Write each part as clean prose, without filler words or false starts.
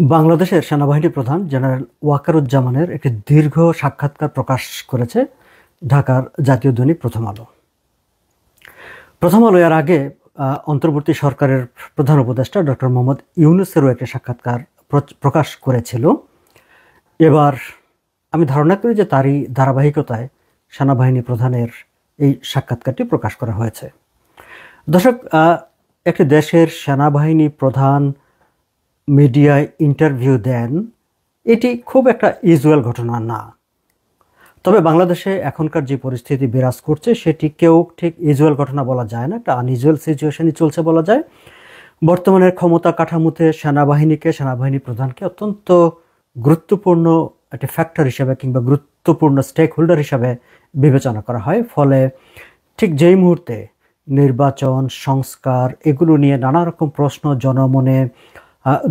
বাংলাদেশের সেনাবাহিনী প্রধান জেনারেল ওয়াকারুজ্জামানের একটি দীর্ঘ সাক্ষাৎকার প্রকাশ করেছে ঢাকার জাতীয় দৈনিক প্রথম আলো। প্রথম আলো এর আগে অন্তর্বর্তী সরকারের প্রধান উপদেষ্টা ডক্টর মোহাম্মদ ইউনূসেরও একটি সাক্ষাৎকার প্রকাশ করেছিল। এবার আমি ধারণা করি যে তারই ধারাবাহিকতায় সেনাবাহিনী প্রধানের এই সাক্ষাৎকারটি প্রকাশ করা হয়েছে। দর্শক, একটি দেশের সেনাবাহিনী প্রধান মিডিয়ায় ইন্টারভিউ দেন, এটি খুব একটা ইউজুয়াল ঘটনা না। তবে বাংলাদেশে এখনকার যে পরিস্থিতি বিরাজ করছে সেটিকেও ঠিক ইউজুয়াল ঘটনা বলা যায় না, একটা আনইউজুয়াল সিচুয়েশনই চলছে বলা যায়। বর্তমানের ক্ষমতা কাঠামোতে সেনাবাহিনী প্রধানকে অত্যন্ত গুরুত্বপূর্ণ একটি ফ্যাক্টর হিসেবে কিংবা গুরুত্বপূর্ণ স্টেক হোল্ডার হিসেবে বিবেচনা করা হয়। ফলে ঠিক যেই মুহূর্তে নির্বাচন, সংস্কার এগুলো নিয়ে নানা রকম প্রশ্ন জনমনে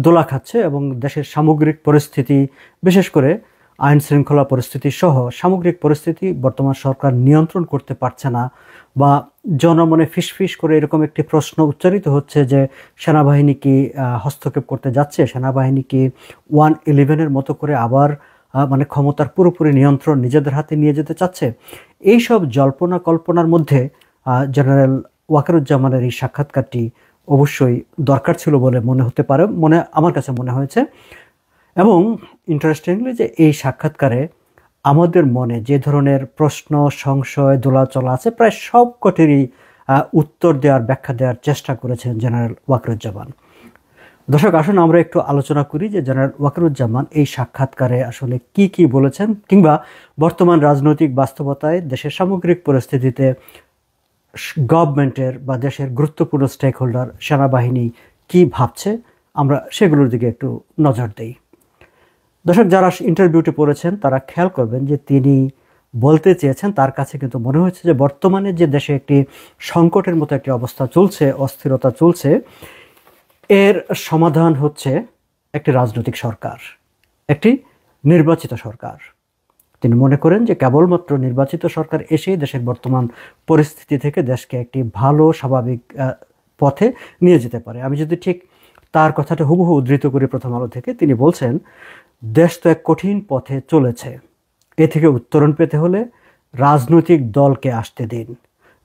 দোলা খাচ্ছে এবং দেশের সামগ্রিক পরিস্থিতি, বিশেষ করে আইন শৃঙ্খলা পরিস্থিতি সহ সামগ্রিক পরিস্থিতি বর্তমান সরকার নিয়ন্ত্রণ করতে পারছে না, বা জনমনে ফিসফিস করে এরকম একটি প্রশ্ন উচ্চারিত হচ্ছে যে সেনাবাহিনী কি হস্তক্ষেপ করতে যাচ্ছে, সেনাবাহিনী কি 1-11-এর মতো করে আবার মানে ক্ষমতার পুরোপুরি নিয়ন্ত্রণ নিজেদের হাতে নিয়ে যেতে চাচ্ছে। এইসব জল্পনা কল্পনার মধ্যে জেনারেল ওয়াকারুজ্জামানের এই সাক্ষাৎকারটি অবশ্যই দরকার ছিল বলে মনে হতে পারে, আমার কাছে মনে হয়েছে। এবং ইন্টারেস্টিংলি যে এই সাক্ষাৎকারে আমাদের মনে যে ধরনের প্রশ্ন, সংশয়, দোলাচল আছে প্রায় সব কটিরই উত্তর দেওয়ার, ব্যাখ্যা দেওয়ার চেষ্টা করেছেন জেনারেল ওয়াকারুজ্জামান। দর্শক, আসুন আমরা একটু আলোচনা করি যে জেনারেল ওয়াকারুজ্জামান এই সাক্ষাৎকারে আসলে কি বলেছেন, কিংবা বর্তমান রাজনৈতিক বাস্তবতায় দেশের সামগ্রিক পরিস্থিতিতে গভর্নমেন্টের বা দেশের গুরুত্বপূর্ণ স্টেক হোল্ডার সেনাবাহিনী কি ভাবছে, আমরা সেগুলোর দিকে একটু নজর দেই। দর্শক, যারা ইন্টারভিউটি পড়েছেন তারা খেয়াল করবেন যে তিনি বলতে চেয়েছেন, তার কাছে কিন্তু মনে হয়েছে যে বর্তমানে যে দেশে একটি সংকটের মতো একটি অবস্থা চলছে, অস্থিরতা চলছে, এর সমাধান হচ্ছে একটি রাজনৈতিক সরকার, একটি নির্বাচিত সরকার। তিনি মনে করেন যে কেবলমাত্র নির্বাচিত সরকার এসেই দেশের বর্তমান পরিস্থিতি থেকে দেশকে একটি ভালো স্বাভাবিক পথে নিয়ে যেতে পারে। আমি যদি ঠিক তার কথাটা হুবহু উদ্ধৃত করি প্রথম আলো থেকে, তিনি বলছেন, দেশ তো এক কঠিন পথে চলেছে, এ থেকে উত্তরণ পেতে হলে রাজনৈতিক দলকে আসতে দিন,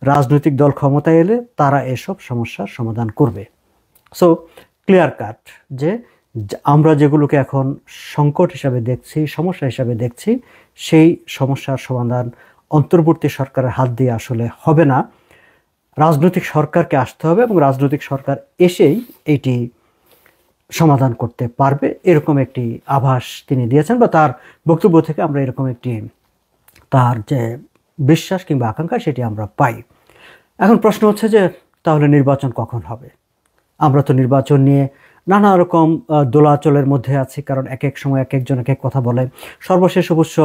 রাজনৈতিক দল ক্ষমতায় এলে তারা এসব সমস্যার সমাধান করবে। সো ক্লিয়ার কাট যে আমরা যেগুলোকে এখন সংকট হিসাবে দেখছি, সমস্যা হিসাবে দেখছি, সেই সমস্যার সমাধান অন্তর্বর্তী সরকারের হাত দিয়ে আসলে হবে না, রাজনৈতিক সরকারকে আসতে হবে এবং রাজনৈতিক সরকার এসেই এটি সমাধান করতে পারবে, এরকম একটি আভাস তিনি দিয়েছেন, বা তার বক্তব্য থেকে আমরা এরকম একটি তার যে বিশ্বাস কিংবা আকাঙ্ক্ষা সেটি আমরা পাই। এখন প্রশ্ন হচ্ছে যে তাহলে নির্বাচন কখন হবে? আমরা তো নির্বাচন নিয়ে নানা রকম দোলাচলের মধ্যে আছি, কারণ এক এক সময় এক একজন এক এক কথা বলে। সর্বশেষ অবশ্য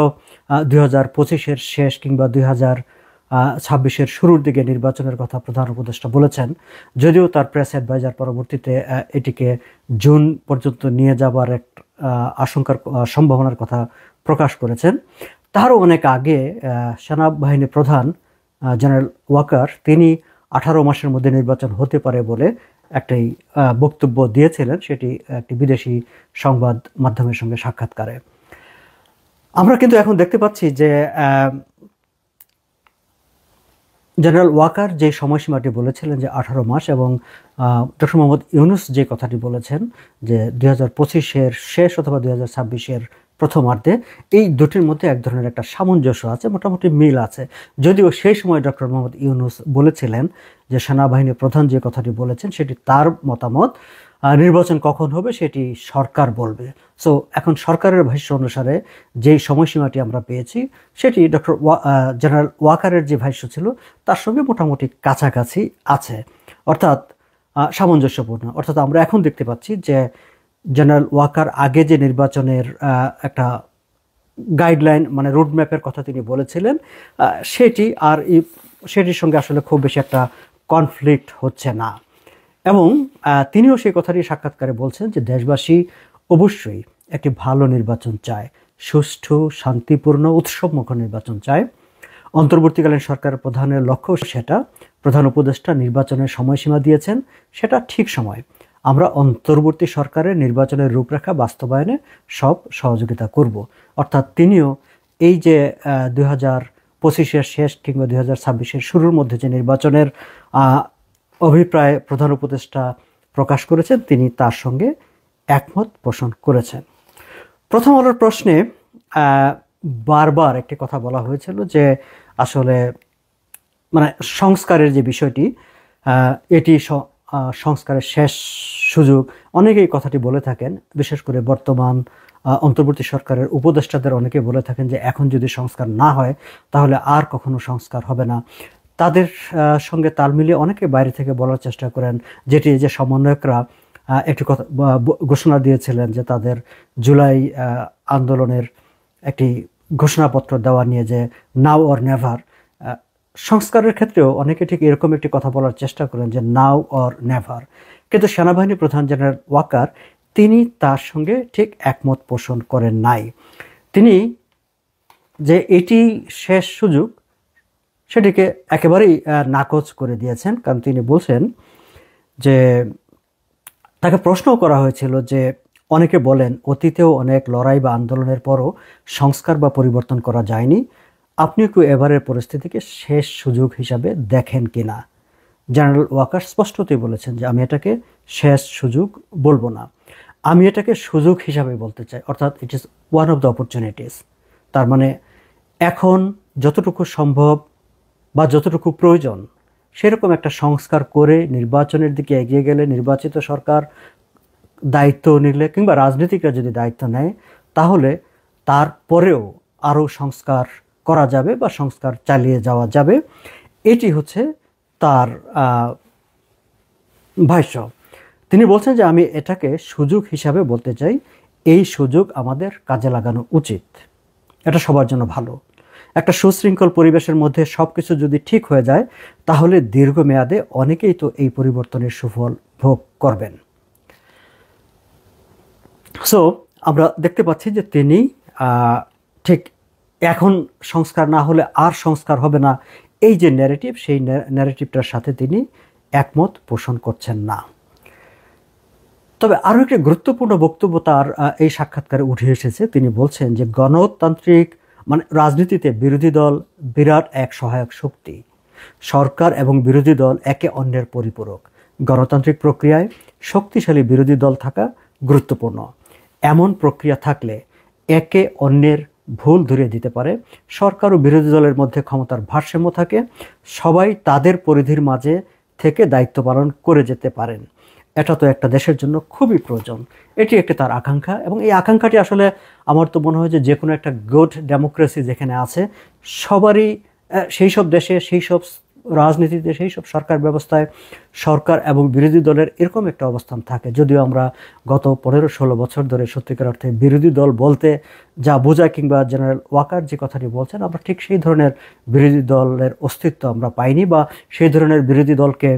2025-এর শেষ কিংবা 2026-এর শুরুর দিকে নির্বাচনের কথা প্রধান উপদেষ্টা বলেছেন, যদিও তার প্রেস অ্যাডভাইজার পরবর্তীতে এটিকে জুন পর্যন্ত নিয়ে যাবার এক সম্ভাবনার কথা প্রকাশ করেছেন। তারও অনেক আগে সেনাবাহিনী প্রধান জেনারেল ওয়াকার তিনি 18 মাসের মধ্যে নির্বাচন হতে পারে বলে একটি বক্তব্য দিয়েছিলেন, সেটি একটি বিদেশি সংবাদ মাধ্যমের সঙ্গে সাক্ষাৎকারে। আমরা কিন্তু এখন দেখতে পাচ্ছি যে জেনারেল ওয়াকার যে সময়সীমাটি বলেছিলেন যে 18 মাস, এবং ডক্টর মোহাম্মদ ইউনূস যে কথাটি বলেছেন যে 2025-এর শেষ অথবা 2026-এর প্রথমার্ধে, এই দুটির মধ্যে এক ধরনের একটা সামঞ্জস্য আছে, মোটামুটি মিল আছে। যদিও সেই সময় ডক্টর মোহাম্মদ ইউনূস বলেছিলেন যে সেনাবাহিনী প্রধান যে কথাটি বলেছেন সেটি তার মতামত, নির্বাচন কখন হবে সেটি সরকার বলবে। সো এখন সরকারের ভাষ্য অনুসারে যেই সময়সীমাটি আমরা পেয়েছি সেটি ডক্টর জেনারেল ওয়াকারের যে ভাষ্য ছিল তার সঙ্গে মোটামুটি কাছাকাছি আছে, অর্থাৎ সামঞ্জস্যপূর্ণ। অর্থাৎ আমরা এখন দেখতে পাচ্ছি যে জেনারেল ওয়াকার আগে যে নির্বাচনের একটা গাইডলাইন মানে রোডম্যাপের কথা তিনি বলেছিলেন, সেটির সঙ্গে আসলে খুব বেশি একটা কনফ্লিক্ট হচ্ছে না। এবং তিনিও সেই কথাটি সাক্ষাৎকারে বলছেন যে দেশবাসী অবশ্যই একটি ভালো নির্বাচন চায়, সুষ্ঠু, শান্তিপূর্ণ, উৎসবমুখর নির্বাচন চায়। অন্তর্বর্তীকালীন সরকারের প্রধানের লক্ষ্য সেটা। প্রধান উপদেষ্টা নির্বাচনের সময়সীমা দিয়েছেন, সেটা ঠিক সময়। আমরা অন্তর্বর্তী সরকারের নির্বাচনের রূপরেখা বাস্তবায়নে সব সহযোগিতা করব। অর্থাৎ তিনিও এই যে 2025-এর শেষ কিংবা 2026-এর শুরুর মধ্যে যে নির্বাচনের অভিপ্রায় প্রধান উপদেষ্টা প্রকাশ করেছেন, তিনি তার সঙ্গে একমত পোষণ করেছেন। প্রথম আলোর প্রশ্নে বারবার একটি কথা বলা হয়েছিল যে আসলে মানে সংস্কারের যে বিষয়টি, এটি সংস্কারের শেষ সুযোগ, অনেকেই কথাটি বলে থাকেন। বিশেষ করে বর্তমান অন্তর্বর্তী সরকারের উপদেষ্টাদের অনেকে বলে থাকেন যে এখন যদি সংস্কার না হয় তাহলে আর কখনো সংস্কার হবে না। তাদের সঙ্গে তাল মিলিয়ে অনেকে বাইরে থেকে বলার চেষ্টা করেন, যেটি যে সমন্বয়করা একটি কথা ঘোষণা দিয়েছিলেন যে তাদের জুলাই আন্দোলনের একটি ঘোষণাপত্র দেওয়া নিয়ে, যে নাও অর নেভার। সংস্কারের ক্ষেত্রেও অনেকে ঠিক এরকম একটি কথা বলার চেষ্টা করেন যে নাও অর নেভার। কিন্তু সেনাবাহিনী প্রধান জেনারেল ওয়াকার তিনি তার সঙ্গে ঠিক একমত পোষণ করেন নাই। তিনি যে এটি শেষ সুযোগ সেটিকে একেবারেই নাকচ করে দিয়েছেন। কারণ তিনি বলছেন যে তাকে প্রশ্ন করা হয়েছিল যে অনেকে বলেন অতীতেও অনেক লড়াই বা আন্দোলনের পরও সংস্কার বা পরিবর্তন করা যায়নি, আপনি কি এবারের পরিস্থিতিকে শেষ সুযোগ হিসাবে দেখেন কিনা। জেনারেল ওয়াকার স্পষ্টতই বলেছেন যে আমি এটাকে শেষ সুযোগ বলবো না, আমি এটাকে সুযোগ হিসাবে বলতে চাই, অর্থাৎ it is one of the opportunities. তার মানে এখন যতটুকু সম্ভব বা যতটুকু প্রয়োজন সেরকম একটা সংস্কার করে নির্বাচনের দিকে এগিয়ে গেলে, নির্বাচিত সরকার দায়িত্ব নিলে কিংবা রাজনীতিকরা যদি দায়িত্ব নেয় তাহলে তারপরেও আরও সংস্কার করা যাবে বা সংস্কার চালিয়ে যাওয়া যাবে। এটি হচ্ছে তার ভাষ্য। তিনি বলছেন যে আমি এটাকে সুযোগ হিসাবে বলতে চাই, এই সুযোগ আমাদের কাজে লাগানো উচিত, এটা সবার জন্য ভালো। একটা সুশৃঙ্খল পরিবেশের মধ্যে সব কিছু যদি ঠিক হয়ে যায় তাহলে দীর্ঘমেয়াদে অনেকেই তো এই পরিবর্তনের সুফল ভোগ করবেন। সো আমরা দেখতে পাচ্ছি যে তিনি ঠিক এখন সংস্কার না হলে আর সংস্কার হবে না, এই যে ন্যারেটিভ, সেই ন্যারেটিভটার সাথে তিনি একমত পোষণ করছেন না। তবে আরও একটি গুরুত্বপূর্ণ বক্তব্য তার এই সাক্ষাৎকারে উঠে এসেছে। তিনি বলছেন যে গণতান্ত্রিক মানে রাজনীতিতে বিরোধী দল বিরাট এক সহায়ক শক্তি, সরকার এবং বিরোধী দল একে অন্যের পরিপূরক। গণতান্ত্রিক প্রক্রিয়ায় শক্তিশালী বিরোধী দল থাকা গুরুত্বপূর্ণ। এমন প্রক্রিয়া থাকলে একে অন্যের ভুল ধরিয়ে দিতে পারে, সরকার ও বিরোধী দলের মধ্যে ক্ষমতার ভারসাম্য থাকে, সবাই তাদের পরিধির মাঝে থেকে দায়িত্ব পালন করে যেতে পারেন। এটা তো একটা দেশের জন্য খুবই প্রয়োজন। এটি একটি তার আকাঙ্ক্ষা, এবং এই আকাঙ্ক্ষাটি আসলে আমার তো মনে হয় যে কোনো একটা গুড ডেমোক্রেসি যেখানে আছে সবারই, সেই সব দেশে, সেই সব রাজনীতিতে, সেই সব সরকার ব্যবস্থায় সরকার এবং বিরোধী দলের এরকম একটা অবস্থান থাকে। যদিও আমরা গত 15-16 বছর ধরে সত্যিকার অর্থে বিরোধী দল বলতে যা বোঝায়, কিংবা জেনারেল ওয়াকার যে কথাটি বলছেন, আমরা ঠিক সেই ধরনের বিরোধী দলের অস্তিত্ব আমরা পাইনি, বা সেই ধরনের বিরোধী দলকে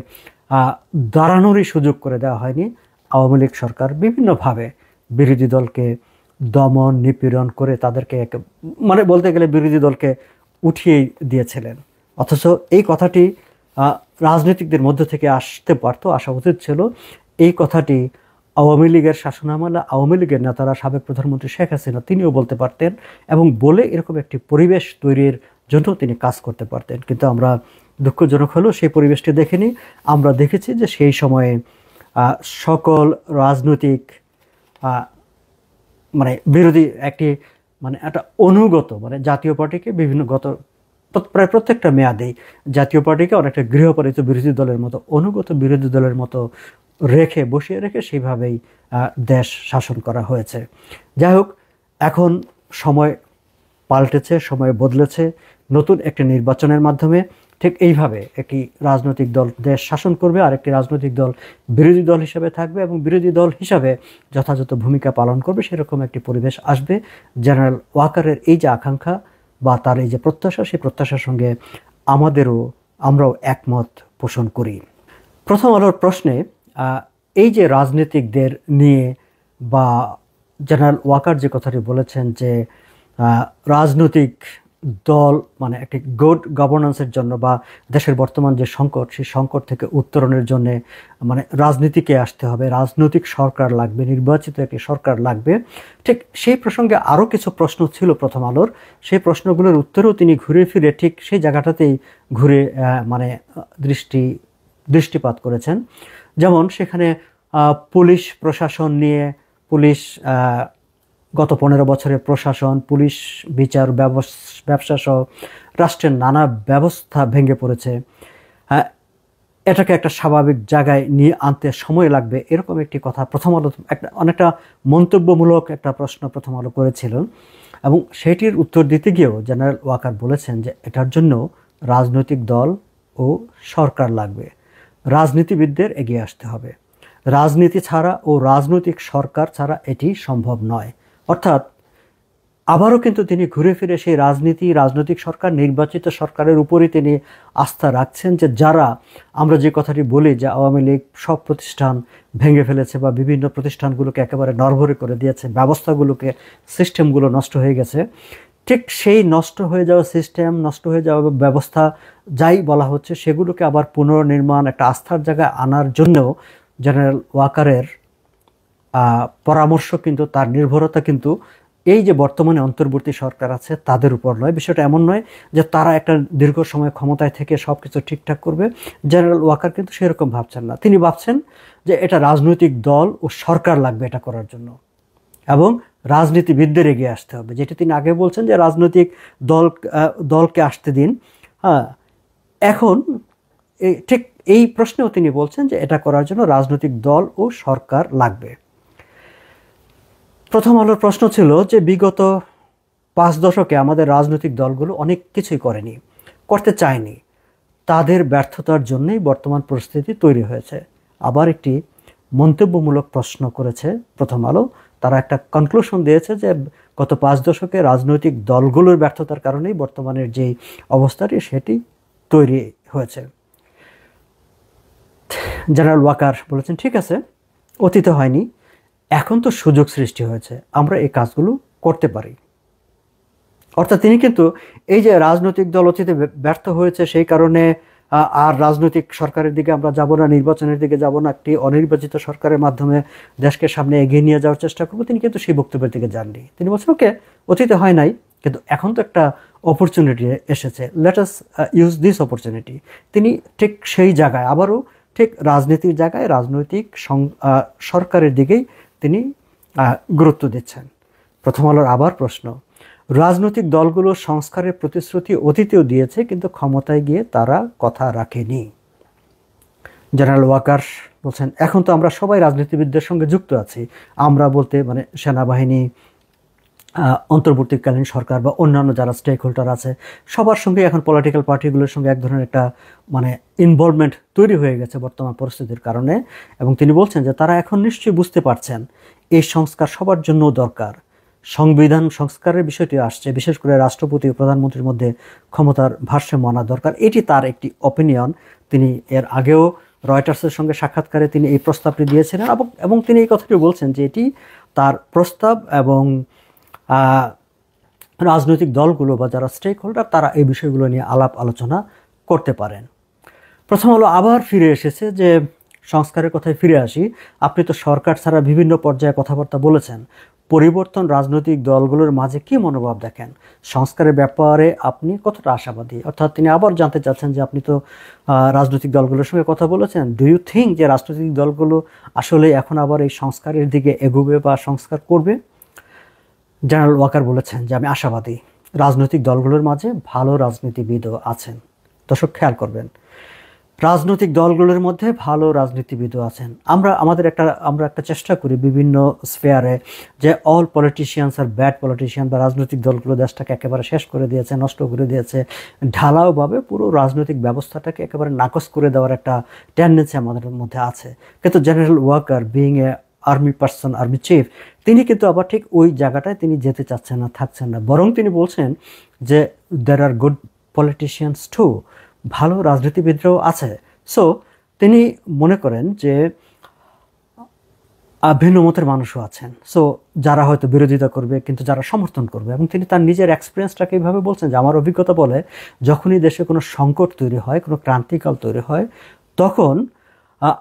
দাঁড়ানোরই সুযোগ করে দেওয়া হয়নি। আওয়ামী লীগ সরকার বিভিন্নভাবে বিরোধী দলকে দমন নিপীড়ন করে তাদেরকে মানে বলতে গেলে বিরোধী দলকে উঠিয়ে দিয়েছিলেন। অথচ এই কথাটি রাজনীতিকদের মধ্য থেকে আসতে পারতো, আসা উচিত ছিল। এই কথাটি আওয়ামী লীগের শাসনামলে আওয়ামী লীগের নেতারা, সাবেক প্রধানমন্ত্রী শেখ হাসিনা তিনিও বলতে পারতেন, এবং বলে এরকম একটি পরিবেশ তৈরির জন্য তিনি কাজ করতে পারতেন। কিন্তু আমরা দুঃখজনক হলেও সেই পরিবেশটি দেখিনি। আমরা দেখেছি যে সেই সময়ে সকল রাজনৈতিক মানে বিরোধী একটি মানে একটা অনুগত মানে জাতীয় পার্টিকে বিভিন্ন প্রায় প্রত্যেকটা মেয়াদেই জাতীয় পার্টিকে অনেকটা গৃহপালিত বিরোধী দলের মতো, অনুগত বিরোধী দলের মতো বসিয়ে রেখে সেইভাবেই দেশ শাসন করা হয়েছে। যাই হোক, এখন সময় পাল্টেছে, সময় বদলেছে। নতুন একটি নির্বাচনের মাধ্যমে ঠিক এইভাবে একটি রাজনৈতিক দল দেশ শাসন করবে, আর একটি রাজনৈতিক দল বিরোধী দল হিসাবে থাকবে এবং বিরোধী দল হিসাবে যথাযথ ভূমিকা পালন করবে, সেরকম একটি পরিবেশ আসবে। জেনারেল ওয়াকারের এই যে আকাঙ্ক্ষা বা তার এই যে প্রত্যাশা, সেই প্রত্যাশার সঙ্গে আমরাও একমত পোষণ করি। প্রথম আলোর প্রশ্নে এই যে রাজনীতিকদের নিয়ে বা জেনারেল ওয়াকার যে কথাটি বলেছেন যে রাজনৈতিক দল মানে একটি গুড গভর্নেন্সের জন্য বা দেশের বর্তমান যে সংকট সেই সংকট থেকে উত্তরণের জন্য মানে রাজনীতিকে আসতে হবে, রাজনৈতিক সরকার লাগবে, নির্বাচিত একটি সরকার লাগবে। ঠিক সেই প্রসঙ্গে আরও কিছু প্রশ্ন ছিল প্রথম আলোর, সেই প্রশ্নগুলোর উত্তরেও তিনি ঘুরে ফিরে ঠিক সেই জায়গাটাতেই ঘুরে মানে দৃষ্টিপাত করেছেন। যেমন সেখানে পুলিশ প্রশাসন নিয়ে, পুলিশ গত 15 বছরের প্রশাসন, পুলিশ, বিচার ব্যবসা সহ রাষ্ট্রের নানা ব্যবস্থা ভেঙে পড়েছে, এটাকে একটা স্বাভাবিক জায়গায় নিয়ে আনতে সময় লাগবে, এরকম একটি কথা প্রথম আলো অনেকটা মন্তব্যমূলক একটা প্রশ্ন প্রথম আলো করেছিল। এবং সেটির উত্তর দিতে গিয়েও জেনারেল ওয়াকার বলেছেন যে এটার জন্য রাজনৈতিক দল ও সরকার লাগবে, রাজনীতিবিদদের এগিয়ে আসতে হবে, রাজনীতি ছাড়া ও রাজনৈতিক সরকার ছাড়া এটি সম্ভব নয়। অর্থাৎ আবারও কিন্তু তিনি ঘুরে ফিরে সেই রাজনৈতিক সরকার, নির্বাচিত সরকারের উপরই তিনি আস্থা রাখছেন, যে যারা আমরা যে কথাটি বলি যে আওয়ামী লীগ সব প্রতিষ্ঠান ভেঙে ফেলেছে বা বিভিন্ন প্রতিষ্ঠানগুলোকে একেবারে নড়বড়ে করে দিয়েছে, ব্যবস্থাগুলোকে, সিস্টেমগুলো নষ্ট হয়ে গেছে, ঠিক সেই নষ্ট হয়ে যাওয়া সিস্টেম, নষ্ট হয়ে যাওয়া ব্যবস্থা যাই বলা হচ্ছে সেগুলোকে আবার পুনর্নির্মাণ, একটা আস্থার জায়গায় আনার জন্যও জেনারেল ওয়াকারের পরামর্শ কিন্তু, তার নির্ভরতা কিন্তু এই যে বর্তমানে অন্তর্বর্তী সরকার আছে তাদের উপর নয়। বিষয়টা এমন নয় যে তারা একটা দীর্ঘ সময় ক্ষমতায় থেকে সব কিছু ঠিকঠাক করবে। জেনারেল ওয়াকার কিন্তু সেরকম ভাবছেন না। তিনি ভাবছেন যে এটা রাজনৈতিক দল ও সরকার লাগবে এটা করার জন্য, এবং রাজনীতিবিদদের এগিয়ে আসতে হবে, যেটি তিনি আগে বলছেন যে রাজনৈতিক দলকে আসতে দিন। হ্যাঁ, এখন ঠিক এই প্রশ্নেও তিনি বলছেন যে এটা করার জন্য রাজনৈতিক দল ও সরকার লাগবে। প্রথম আলোর প্রশ্ন ছিল যে বিগত 5 দশকে আমাদের রাজনৈতিক দলগুলো অনেক কিছুই করেনি, করতে চায়নি, তাদের ব্যর্থতার জন্যই বর্তমান পরিস্থিতি তৈরি হয়েছে। আবার একটি মন্তব্যমূলক প্রশ্ন করেছে প্রথম আলো, তারা একটা কনক্লুশন দিয়েছে যে গত 5 দশকে রাজনৈতিক দলগুলোর ব্যর্থতার কারণেই বর্তমানের যে অবস্থাটি সেটি তৈরি হয়েছে। জেনারেল ওয়াকার বলেছেন ঠিক আছে, অতীতে হয়নি, এখন তো সুযোগ সৃষ্টি হয়েছে, আমরা এই কাজগুলো করতে পারি। অর্থাৎ তিনি কিন্তু এই যে রাজনৈতিক দল অতীতে ব্যর্থ হয়েছে সেই কারণে আর রাজনৈতিক সরকারের দিকে আমরা যাব না, নির্বাচনের দিকে যাব না, একটি অনির্বাচিত সরকারের মাধ্যমে দেশকে সামনে এগিয়ে নিয়ে যাওয়ার চেষ্টা করবো, তিনি কিন্তু সেই বক্তব্যের দিকে যাননি। তিনি বলছেন ওকে, অতীতে হয় নাই, কিন্তু এখন তো একটা অপরচুনিটি এসেছে, let us use this opportunity. তিনি ঠিক সেই জায়গায় আবারও ঠিক রাজনীতির জায়গায় রাজনৈতিক সরকারের দিকেই তিনি গুরুত্ব দিচ্ছেন। প্রথম আলোর আবার প্রশ্ন, রাজনৈতিক দলগুলো সংস্কারের প্রতিশ্রুতি অতীতেও দিয়েছে কিন্তু ক্ষমতায় গিয়ে তারা কথা রাখেনি। জেনারেল ওয়াকার বলছেন এখন তো আমরা সবাই রাজনীতিবিদদের সঙ্গে যুক্ত আছি, আমরা বলতে মানে সেনাবাহিনী, অন্তর্বর্তীকালীন সরকার বা অন্যান্য যারা স্টেক হোল্ডার আছে সবার সঙ্গে এখন পলিটিক্যাল পার্টিগুলোর সঙ্গে এক ধরনের একটা মানে ইনভলভমেন্ট তৈরি হয়ে গেছে বর্তমান পরিস্থিতির কারণে। এবং তিনি বলছেন যে তারা এখন নিশ্চয়ই বুঝতে পারছেন এই সংস্কার সবার জন্য দরকার, সংবিধান সংস্কারের বিষয়টি আসছে, বিশেষ করে রাষ্ট্রপতি ও প্রধানমন্ত্রীর মধ্যে ক্ষমতার ভারসাম্য আনা দরকার, এটি তার একটি অপিনিয়ন। তিনি এর আগেও রয়টার্সের সঙ্গে সাক্ষাৎকারে তিনি এই প্রস্তাবটি দিয়েছিলেন এবং তিনি এই কথাটি বলছেন যে এটি তার প্রস্তাব এবং রাজনৈতিক দলগুলো বা যারা স্টেক হোল্ডার তারা এই বিষয়গুলো নিয়ে আলাপ আলোচনা করতে পারেন। প্রথম হলো আবার ফিরে এসেছে যে সংস্কারের কথায় ফিরে আসি, আপনি তো সরকার ছাড়া বিভিন্ন পর্যায়ে কথাবার্তা বলেছেন, পরিবর্তন রাজনৈতিক দলগুলোর মাঝে কি মনোভাব দেখেন, সংস্কারের ব্যাপারে আপনি কতটা আশাবাদী? অর্থাৎ তিনি আবার জানতে চাচ্ছেন যে আপনি তো রাজনৈতিক দলগুলোর সঙ্গে কথা বলেছেন, ডু ইউ থিঙ্ক যে রাজনৈতিক দলগুলো আসলে এখন আবার এই সংস্কারের দিকে এগোবে বা সংস্কার করবে? জেনারেল ওয়াকার বলেছেন যে আমি আশাবাদী, রাজনৈতিক দলগুলোর মাঝে ভালো রাজনীতিবিদও আছেন। দর্শক খেয়াল করবেন, রাজনৈতিক দলগুলোর মধ্যে ভালো রাজনীতিবিদও আছেন। আমরা একটা চেষ্টা করি বিভিন্ন স্ফেয়ারে যে অল পলিটিশিয়ানস আর ব্যাড পলিটিশিয়ান, বা রাজনৈতিক দলগুলো দেশটাকে একেবারে শেষ করে দিয়েছে, নষ্ট করে দিয়েছে, ঢালাওভাবে পুরো রাজনৈতিক ব্যবস্থাটাকে একেবারে নাকচ করে দেওয়ার একটা টেন্ডেন্সি আমাদের মধ্যে আছে। কিন্তু general Waker being a army person, army chief, তিনি কিন্তু আবার ঠিক ওই জায়গাটায় তিনি যেতে চাচ্ছেন না, থাকছেন না, বরং তিনি বলছেন যে দেয়ার আর গুড পলিটিশিয়ানস টু, ভালো রাজনীতিবিদরাও আছে। সো তিনি মনে করেন যে ভিন্ন মতের মানুষও আছেন। সো যারা হয়তো বিরোধিতা করবে কিন্তু যারা সমর্থন করবে, এবং তিনি তার নিজের এক্সপিরিয়েন্সটাকে এইভাবে বলছেন যে আমার অভিজ্ঞতা বলে যখনই দেশে কোনো সংকট তৈরি হয়, কোনো ক্রান্তিকাল তৈরি হয়, তখন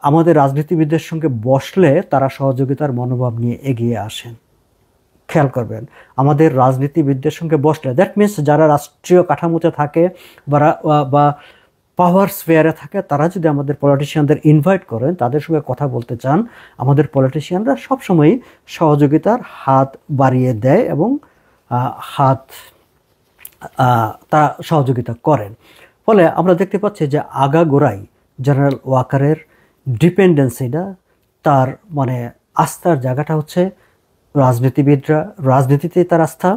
আমাদের রাজনীতিবিদদের সঙ্গে বসলে তারা সহযোগিতার মনোভাব নিয়ে এগিয়ে আসেন। খেয়াল করবেন, আমাদের রাজনীতিবিদদের সঙ্গে বসলে, দ্যাট মিনস যারা রাষ্ট্রীয় কাঠামোতে থাকে বা পাওয়ার স্ফেয়ারে থাকে, তারা যদি আমাদের পলিটিশিয়ানদের ইনভাইট করেন, তাদের সঙ্গে কথা বলতে চান, আমাদের পলিটিশিয়ানরা সবসময়ই সহযোগিতার হাত বাড়িয়ে দেয় এবং তারা সহযোগিতা করেন। ফলে আমরা দেখতে পাচ্ছি যে আগাগোড়াই জেনারেল ওয়াকারের ডিপেন্ডেন্সিটা, তার মানে আস্থার জায়গাটা হচ্ছে রাজনীতিবিদরা, রাজনীতিতে তার আস্থা,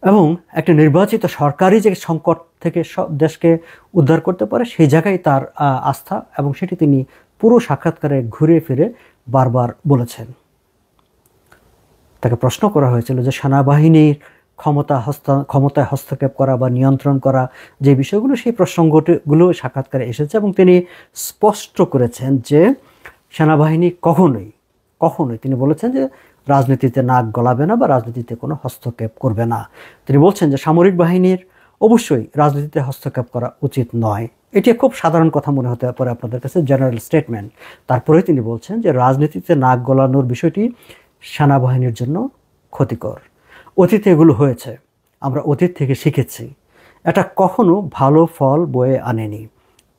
এবং একটা নির্বাচিত সরকারি যে সংকট থেকে দেশকে উদ্ধার করতে পারে সেই জায়গায় তার আস্থা, এবং সেটি তিনি পুরো সাক্ষাৎকারে ঘুরে ফিরে বারবার বলেছেন। তাকে প্রশ্ন করা হয়েছিল যে সেনাবাহিনীর ক্ষমতায় হস্তক্ষেপ করা বা নিয়ন্ত্রণ করা যে বিষয়গুলো, সেই প্রসঙ্গগুলো সাক্ষাৎকারে এসেছে, এবং তিনি স্পষ্ট করেছেন যে সেনাবাহিনী কখনোই তিনি বলেছেন যে রাজনীতিতে নাক গলাবে না বা রাজনীতিতে কোনো হস্তক্ষেপ করবে না। তিনি বলছেন যে সামরিক বাহিনীর অবশ্যই রাজনীতিতে হস্তক্ষেপ করা উচিত নয়। এটি খুব সাধারণ কথা মনে হতে পারে আপনাদের কাছে, জেনারেল স্টেটমেন্ট। তারপরে তিনি বলছেন যে রাজনীতিতে নাক গলানোর বিষয়টি সেনাবাহিনীর জন্য ক্ষতিকর। অতীতে এগুলো হয়েছে, আমরা অতীত থেকে শিখেছি, এটা কখনো ভালো ফল বয়ে আনেনি।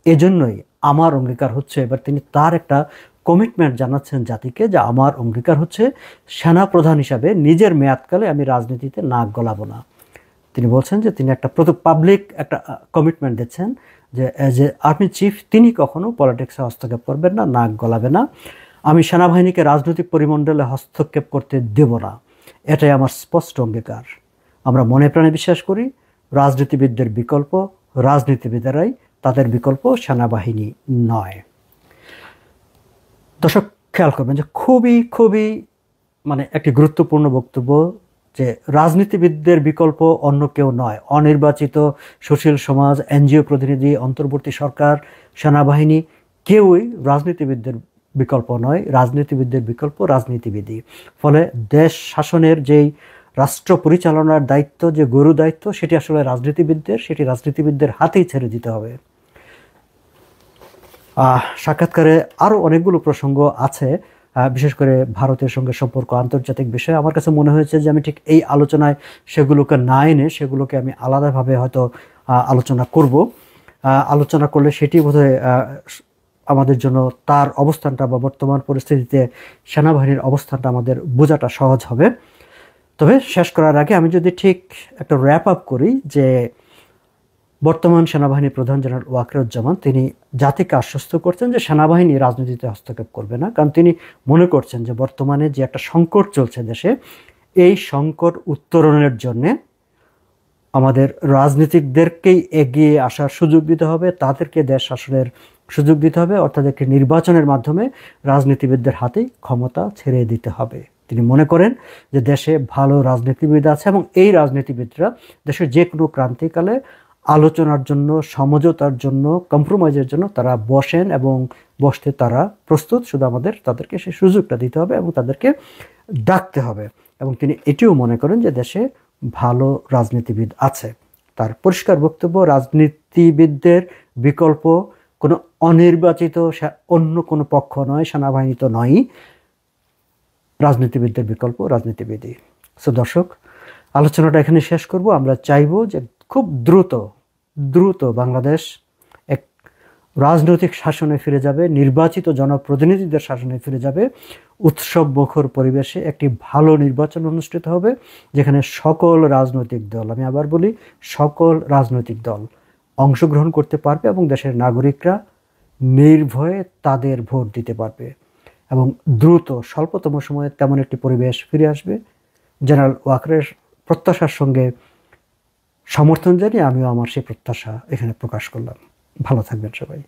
এজন্যই আমার অঙ্গীকার হচ্ছে, এবার তিনি তার একটা কমিটমেন্ট জানাচ্ছেন জাতিকে, যে আমার অঙ্গীকার হচ্ছে সেনাপ্রধান হিসাবে নিজের মেয়াদকালে আমি রাজনীতিতে নাক গলাবো না। তিনি বলছেন যে তিনি একটা পাবলিক একটা কমিটমেন্ট দিচ্ছেন যে অ্যাজ এ আর্মি চিফ তিনি কখনো পলিটিক্সে হস্তক্ষেপ করবেন না, নাক গলাবে না। আমি সেনাবাহিনীকে রাজনৈতিক পরিমণ্ডলে হস্তক্ষেপ করতে দেব না, এটাই আমার স্পষ্ট অঙ্গীকার। আমরা মনে প্রাণে বিশ্বাস করি রাজনীতিবিদদের বিকল্প রাজনীতিবিদেরাই, তাদের বিকল্প সেনাবাহিনী নয়। দর্শক খেয়াল করবেন যে খুবই মানে একটি গুরুত্বপূর্ণ বক্তব্য, যে রাজনীতিবিদদের বিকল্প অন্য কেউ নয়। অনির্বাচিত সুশীল সমাজ, এনজিও প্রতিনিধি, অন্তর্বর্তী সরকার, সেনাবাহিনী কেউই রাজনীতিবিদদের বিকল্প নয়। রাজনীতিবিদদের বিকল্প রাজনীতিবিদই। ফলে দেশ শাসনের যেই রাষ্ট্র পরিচালনার দায়িত্ব, যে গুরু দায়িত্ব, সেটি আসলে রাজনীতিবিদদের হাতেই ছেড়ে দিতে হবে। সাক্ষাৎকারে আরও অনেকগুলো প্রসঙ্গ আছে, বিশেষ করে ভারতের সঙ্গে সম্পর্ক, আন্তর্জাতিক বিষয়। আমার কাছে মনে হয়েছে যে আমি ঠিক এই আলোচনায় সেগুলোকে না এনে সেগুলোকে আমি আলাদাভাবে হয়তো আলোচনা করলে সেটি বোধহয় আমাদের জন্য তার অবস্থানটা বা বর্তমান পরিস্থিতিতে সেনাবাহিনীর অবস্থানটা আমাদের বোঝাটা সহজ হবে। তবে শেষ করার আগে আমি যদি ঠিক একটা র্যাপ আপ করি, যে বর্তমান সেনাবাহিনী প্রধান জেনারেল ওয়াকারুজ্জামান তিনি জাতিকে আশ্বস্ত করছেন যে সেনাবাহিনী রাজনীতিতে হস্তক্ষেপ করবে না, কারণ তিনি মনে করছেন যে বর্তমানে যে একটা সংকট চলছে দেশে, এই সংকট উত্তরণের জন্যে আমাদের রাজনীতিকদেরকেই এগিয়ে আসার সুযোগ দিতে হবে, তাদেরকে দেশ শাসনের সুযোগ দিতে হবে, অর্থাৎ একটি নির্বাচনের মাধ্যমে রাজনীতিবিদদের হাতেই ক্ষমতা ছেড়ে দিতে হবে। তিনি মনে করেন যে দেশে ভালো রাজনীতিবিদ আছে, এবং এই রাজনীতিবিদরা দেশের যে কোনো ক্রান্তিকালে আলোচনার জন্য, সমঝোতার জন্য, কম্প্রোমাইজের জন্য তারা বসেন এবং বসতে তারা প্রস্তুত। শুধু আমাদের তাদেরকে সেই সুযোগটা দিতে হবে এবং তাদেরকে ডাকতে হবে। এবং তিনি এটিও মনে করেন যে দেশে ভালো রাজনীতিবিদ আছে। তার পরিষ্কার বক্তব্য, রাজনীতিবিদদের বিকল্প কোনো অনির্বাচিত অন্য কোনো পক্ষ নয়, সেনাবাহিনী তো নয়ই, রাজনীতিবিদদের বিকল্প রাজনীতিবিদই। সো দর্শক, আলোচনাটা এখানে শেষ করব। আমরা চাইব যে খুব দ্রুত বাংলাদেশ এক রাজনৈতিক শাসনে ফিরে যাবে, নির্বাচিত জনপ্রতিনিধিদের শাসনে ফিরে যাবে, উৎসব মুখর পরিবেশে একটি ভালো নির্বাচন অনুষ্ঠিত হবে, যেখানে সকল রাজনৈতিক দল, আমি আবার বলি সকল রাজনৈতিক দল অংশগ্রহণ করতে পারবে এবং দেশের নাগরিকরা নির্ভয়ে তাদের ভোট দিতে পারবে, এবং দ্রুত স্বল্পতম সময়ে তেমন একটি পরিবেশ ফিরে আসবে। জেনারেল ওয়াকারের প্রত্যাশার সঙ্গে সমর্থন জানিয়ে আমিও আমার সেই প্রত্যাশা এখানে প্রকাশ করলাম। ভালো থাকবেন সবাই।